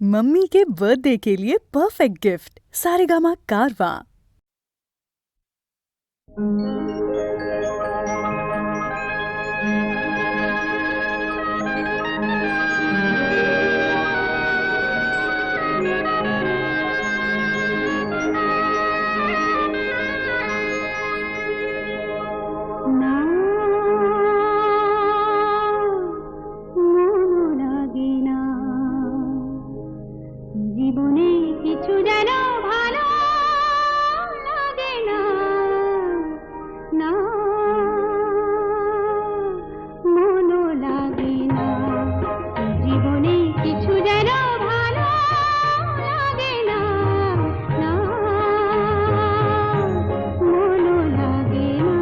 Mummy के birthday के लिए परफेक्ट गिफ्ट सारेगामा कारवां। জীবনে কিছু যেন ভালো লাগে না, না মনও লাগে না। জীবনে কিছু যেন ভালো লাগে না, না মনও লাগে না।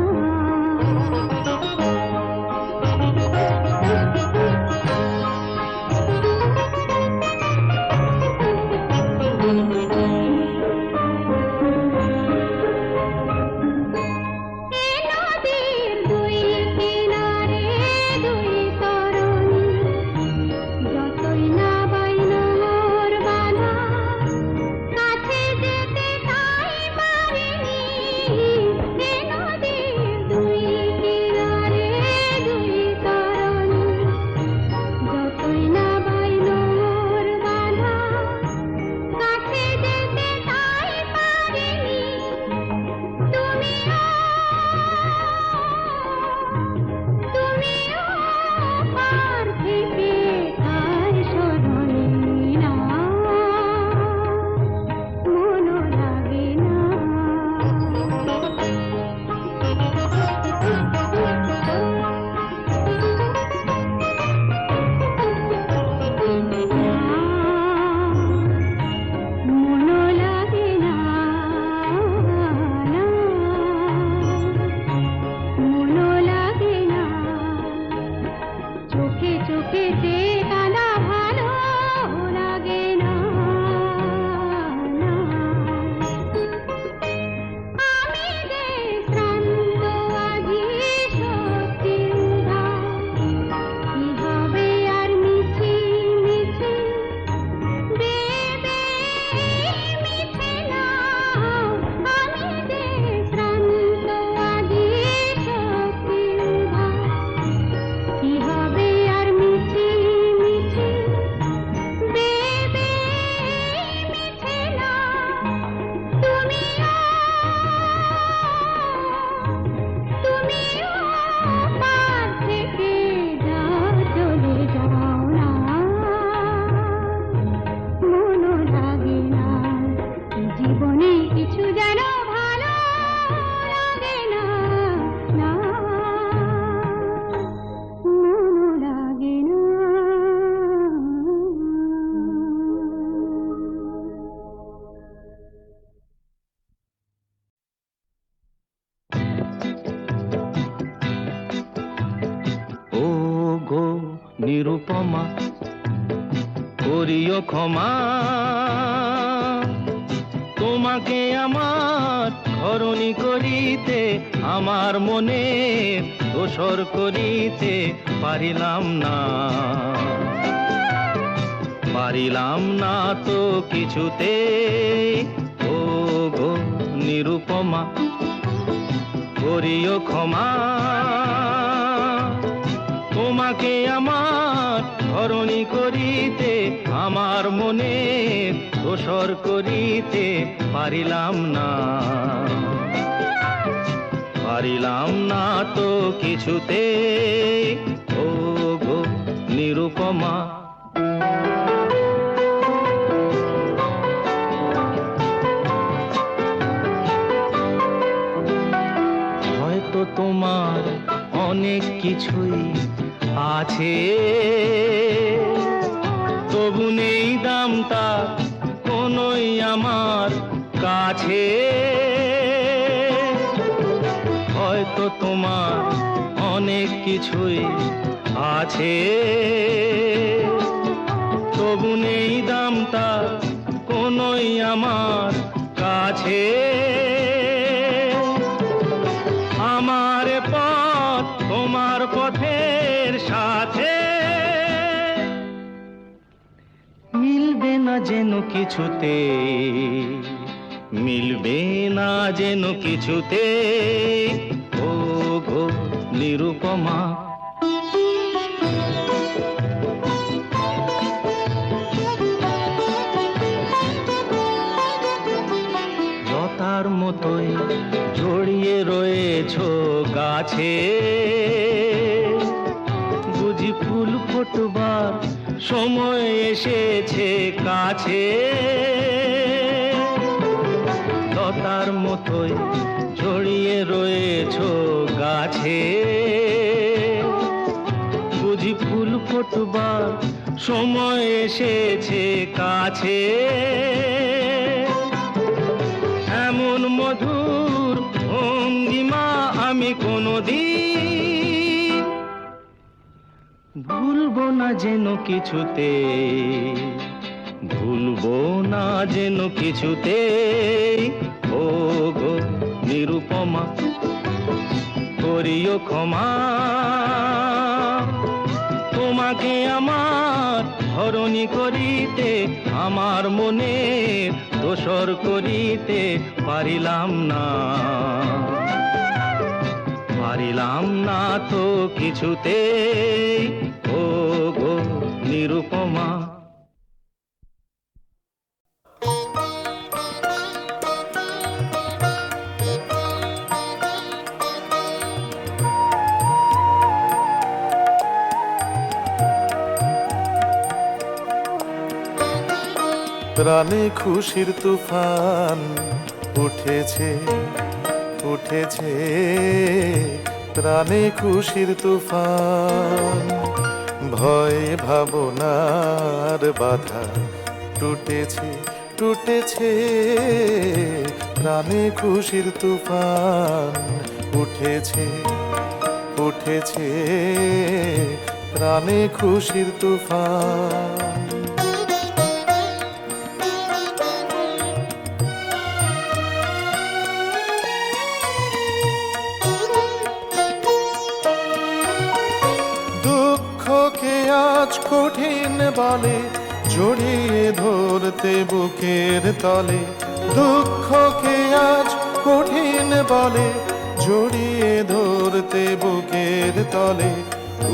নিরুপমা করিও ক্ষমা, তোমাকে আমার ধরণী করিতে আমার মনে দোসর করিতে পারিলাম না, পারিলাম না তো কিছুতে। ও গো নিরুপমা করিও ক্ষমা, তোমাকে আমার ধরণী করিতে আমার মনে দোসর করিতে পারিলাম না, পারিলাম না তো কিছুতে। ও গো নিরুপমা হয়তো তোমার অনেক কিছুই আছে, তবু নেই দাম তার কোনোই আমার কাছে। হয়তো তোমার অনেক কিছুই আছে, তবু নেই দাম তার কোনোই আমার কাছে। আমার পথ তোমার পথের সাথে মিলবে মিলবে না যেন কিছুতে, মিলবে না যেন কিছুতে, ও গো নিরুপমা। লতার মতোই জড়িয়ে রয়েছো গাছে, বুঝি ফুল ফোটবার সময় এসেছে কাছে। লতার মতোই জড়িয়ে রয়েছো গাছে, বুঝি ফুল ফোটবার সময় এসেছে কাছে। এমন মধুর ভঙ্গিমা আমি কোনোদিন ভুলবো না যেন কিছুতে, ভুলবো না যেন কিছুতে, ও গো নিরুপমা। করিও ক্ষমা তোমাকে আমার ধরণী করিতে, আমার মনে দোসর করিতে পারিলাম না, পারিলাম না তো কিছুতে, ও গো নিরুপমা। প্রাণে খুশির তুফান উঠেছে, উঠেছে প্রাণে খুশির তুফান। ভয় ভাবনার বাধা টুটেছে, টুটেছে প্রাণে খুশির তুফান। উঠেছে, উঠেছে প্রাণে খুশির তুফান। আজ কঠিন বলে জড়িয়ে ধরতে বুকের তলে, দুঃখকে আজ কঠিন বলে জড়িয়ে ধরতে বুকের তলে।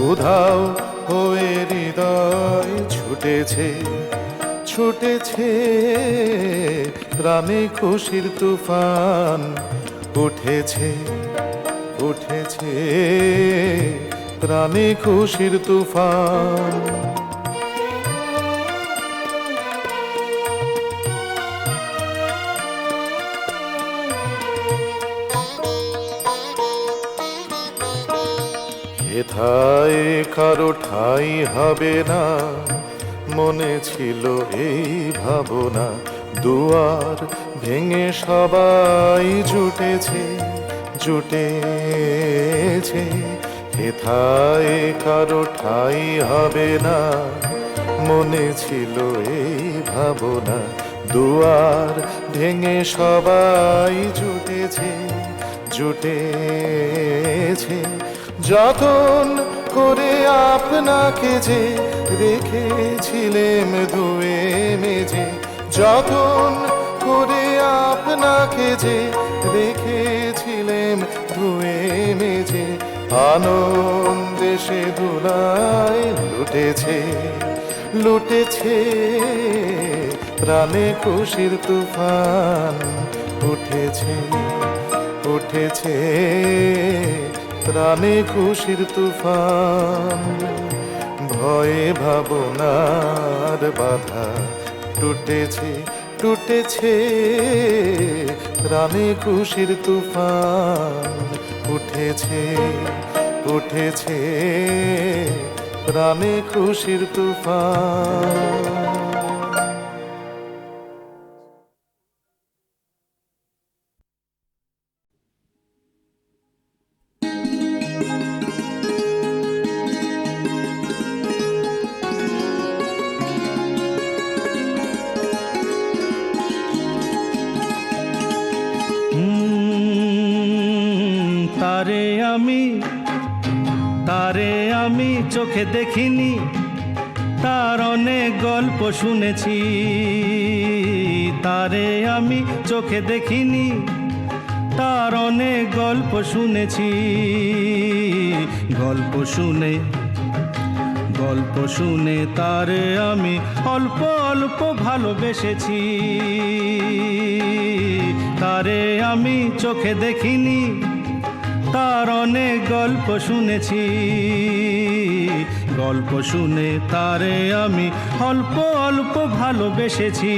উধাও হয়ে হৃদয় ছুটেছে, ছুটেছে প্রাণে খুশির তুফান। উঠেছে, উঠেছে প্রাণে খুশির তুফান। এথায় কারো ঠাঁই হবে না, মনে ছিল এই ভাবনা। দুয়ার ভেঙে সবাই জুটেছে, জুটেছে এথায় কারো ঠাঁই হবে না, মনে ছিল এই ভাবনা। দুয়ার ভেঙে সবাই জুটেছে, জুটেছে যতন করে আপনাকে যে রেখেছিলেম ধুয়ে মেজে। যতন করে আপনাকে যে রেখেছিলেম ধুয়ে মেজে। আনন্দে সে ধুলায় লুটেছে, লুটেছে প্রাণে খুশির তুফান। উঠেছে, উঠেছে প্রাণে খুশির তুফান। ভয়ে ভাবনার বাধা টুটেছে, টুটেছে প্রাণে খুশির তুফান। উঠেছে, উঠেছে প্রাণে খুশির তুফান। তারে আমি চোখে দেখিনি, তার অনেক গল্প শুনেছি, তারে আমি চোখে দেখিনি। তার অনেক গল্প শুনেছি, গল্প শুনে তারে আমি অল্প অল্প ভালোবেসেছি। তারে আমি চোখে দেখিনি, তার অনেক গল্প শুনেছি, গল্প শুনে তারে আমি অল্প অল্প ভালোবেসেছি।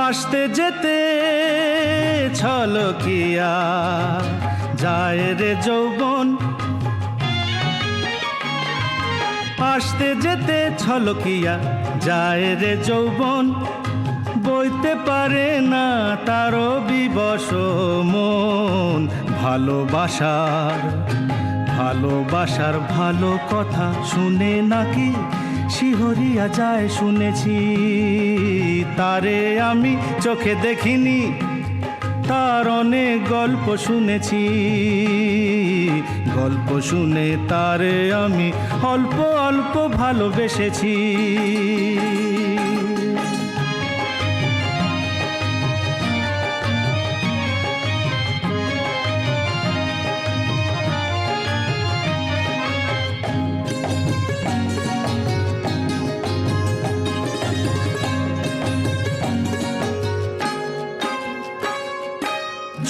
আসতে যেতে ছলকিয়া যায় রে যৌবন, আসতে যেতে ছলকিয়া যায় রে যৌবন। বইতে পারে না তারও বিবশ মন। ভালোবাসার ভালো কথা শুনে নাকি শিহরিয়া যায় শুনেছি। তারে আমি চোখে দেখিনি, তার অনেক গল্প শুনেছি, গল্প শুনে তারে আমি অল্প অল্প ভালোবেসেছি।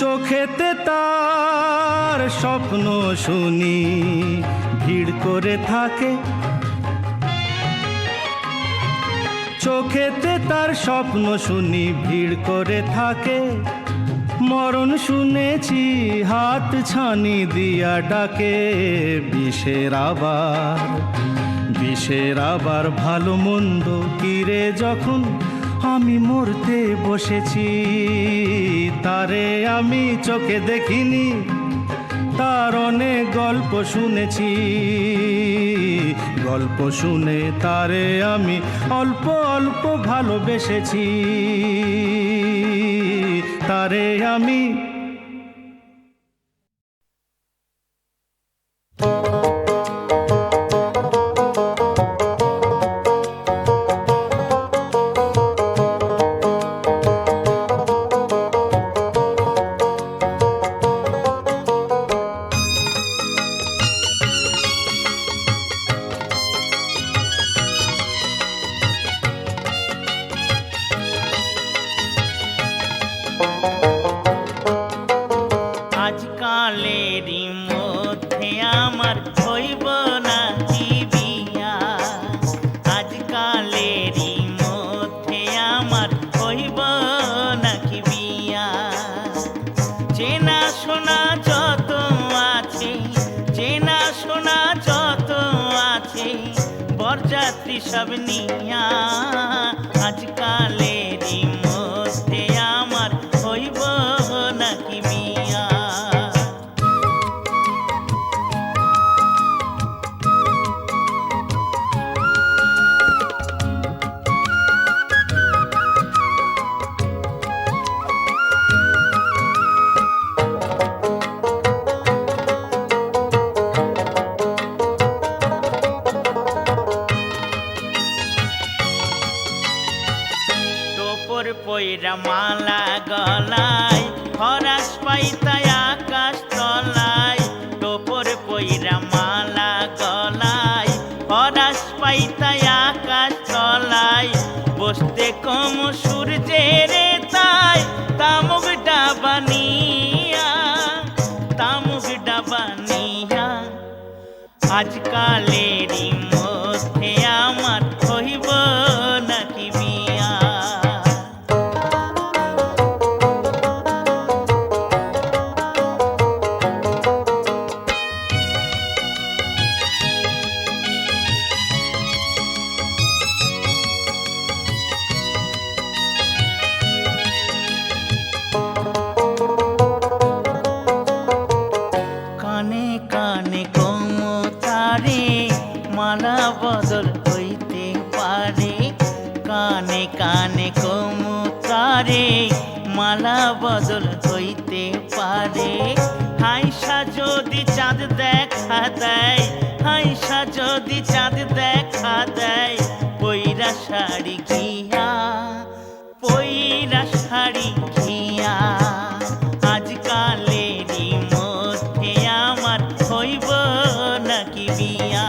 চোখেতে তার স্বপ্ন শুনি ভিড় করে থাকে, চোখেতে তার স্বপ্ন শুনি ভিড় করে থাকে। মরণ শুনেছি হাত ছানি দিয়া ডাকে। বিষের আবার ভালো মন্দ কিরে যখন আমি মরতে বসেছি। তারে আমি চোখে দেখিনি, তার অনেক গল্প শুনেছি, গল্প শুনে তারে আমি অল্প অল্প ভালোবেসেছি। তারে আমি আজকালেরই মধ্যে আমার হইব না বিয়া, আজকালেরই মধ্যে আমার হইব নাকি বিয়া। চেনা শোনা যত আছে, চেনা শোনা যত আছে, বরযাত্রী সব নিয়া। আজকালেরই মধ্যে আমার হইব নাকি বিয়া। টোপর পয়রা মালা গলায়, হরাস পাইতায় আকাশ তলায়। টোপর পয়রা মালা গলায়, হরাস পাইতায় আকাশ তলায়। বসতে কম সূর্যের তাই তামুক ডাবানিয়া, তামুক ডাবানিয়া। আজকালেরই মধ্যে আমার হইব নাকি বিয়া। তারে মালা বদল হইতে পারে, কানে কানে কমুতারে মালা বদল হইতে পারে। হাইসা যদি চাঁদ দেখা দেয়, হাইসা যদি চাঁদ দেখা দেয়, পইরা শাড়ি ঘিয়া, পইরা শাড়ি ঘিয়া। আজকালেরই মধ্যে আমার হইব নাকি বিয়া?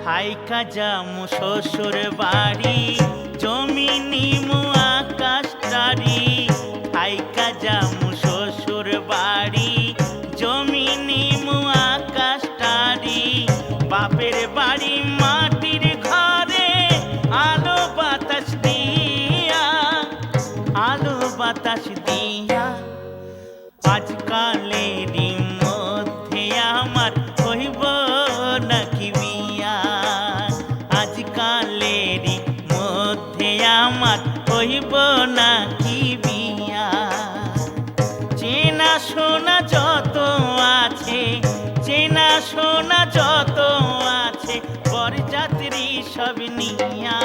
থাইকা যামু শ্বশুর বাড়ি, জমি নিমু আকাশটারি। থাইকা যামু শ্বশুর বাড়ি, জমি নিমু আকাশটারি। বাপের বাড়ি মাটির ঘরে, আলো বাতাস দিয়া, আলো বাতাস দিয়া। আজকালেরই মধ্যে আমার হইব নাকি বিয়া? আজকালেরই মধ্যে আমার হইব নাকি বিয়া? চেনা সোনা যত আছে, চেনা সোনা যত আছে, বরযাত্রী সব নিয়া।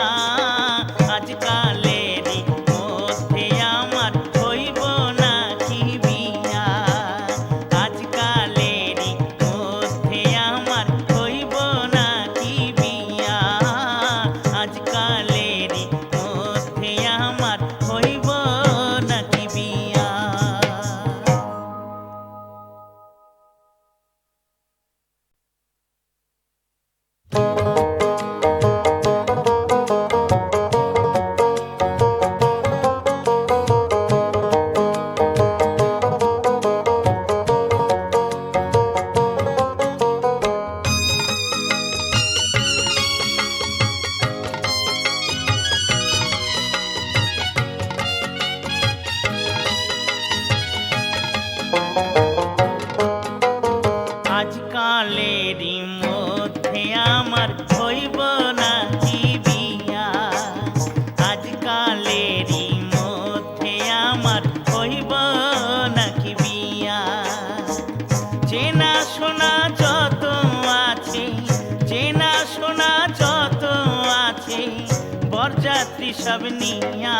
আজকালেরই মধ্যে আমার হইব নাকি বিয়া? আজকালেরই মধ্যে আমার হইব নাকি বিয়া? আজকালেরই মধ্যে আমার হইব নাকি বিয়া? আজকালেরই মধ্যে আমার হইব নাকি বিয়া? আজকালেরই মধ্যে আমার হইব নাকি বিয়া? চেনা সোনা যত আছে, চেনা সোনা যত আছে, বরযাত্রী সব নিয়া।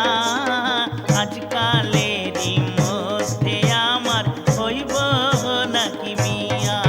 আজকালেরই মধ্যে আমার হইব নাকি বিয়া?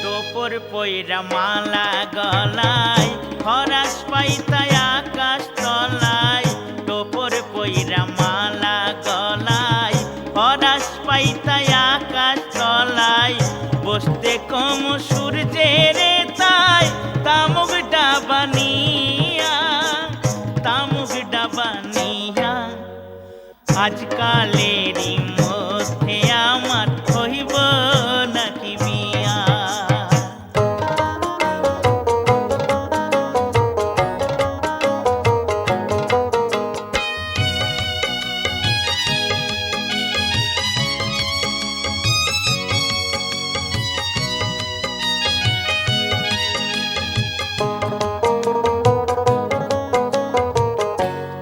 টোপর পইরা মালা গলায়, খরাস পাইতায় আকাশ তলায়। টোপর পইরা মালা গলায়, খরাস পাইতায় আকাশ তলায়। বসতে কম সূর্যের তাই, তামুক ডাবানিয়া, তামুক ডাবানিয়া। আজকালেরই মধ্যে আমার হইব নাকি বিয়া?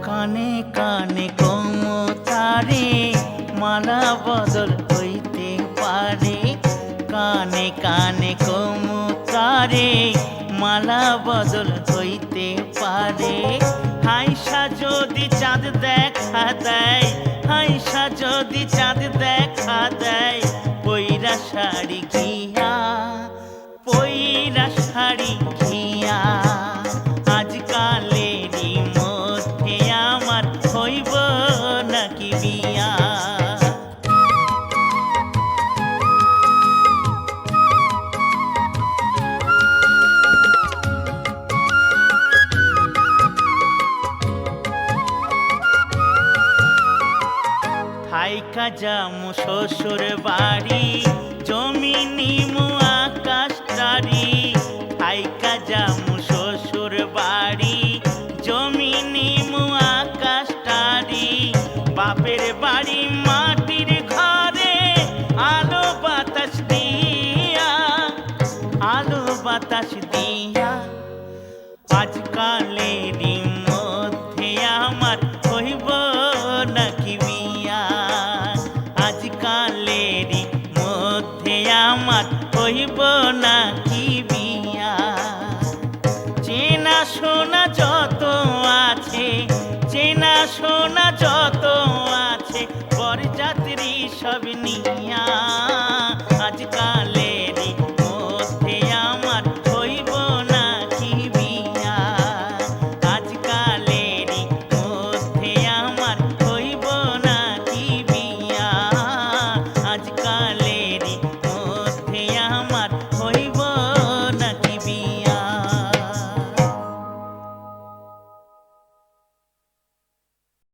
কানে কানে কমতারে মালা বদল হইতে পারে, কানে কানে কমতারে মালা বদল হইতে পারে। হাইসা যদি চাঁদ দেখা দেয়, হাইসা যদি চাঁদ দেখা দেয়, পইরা শাড়ি ঘিয়া, পইরা শাড়ি ঘিয়া। আজকালেরই মধ্যে আমার হইব নাকি বিয়া? থাইকা যামু শ্বশুর বাড়ি জমি নিমু আকাশটারি থাইকা যামু শ্বশুর বাড়ি জমি নিমু আকাশটারি বাপের বাড়ি মাটির ঘরে আলো বাতাস দিয়া আলো বাতাস দিয়া আজকালেরই মধ্যে আমার হইব নাকি বিয়া আজকালেরই মধ্যে আমার হইব নাকি বিয়া চেনা শোনা যত আছে চেনা শোনা যত আছে বরযাত্রী সব নিয়া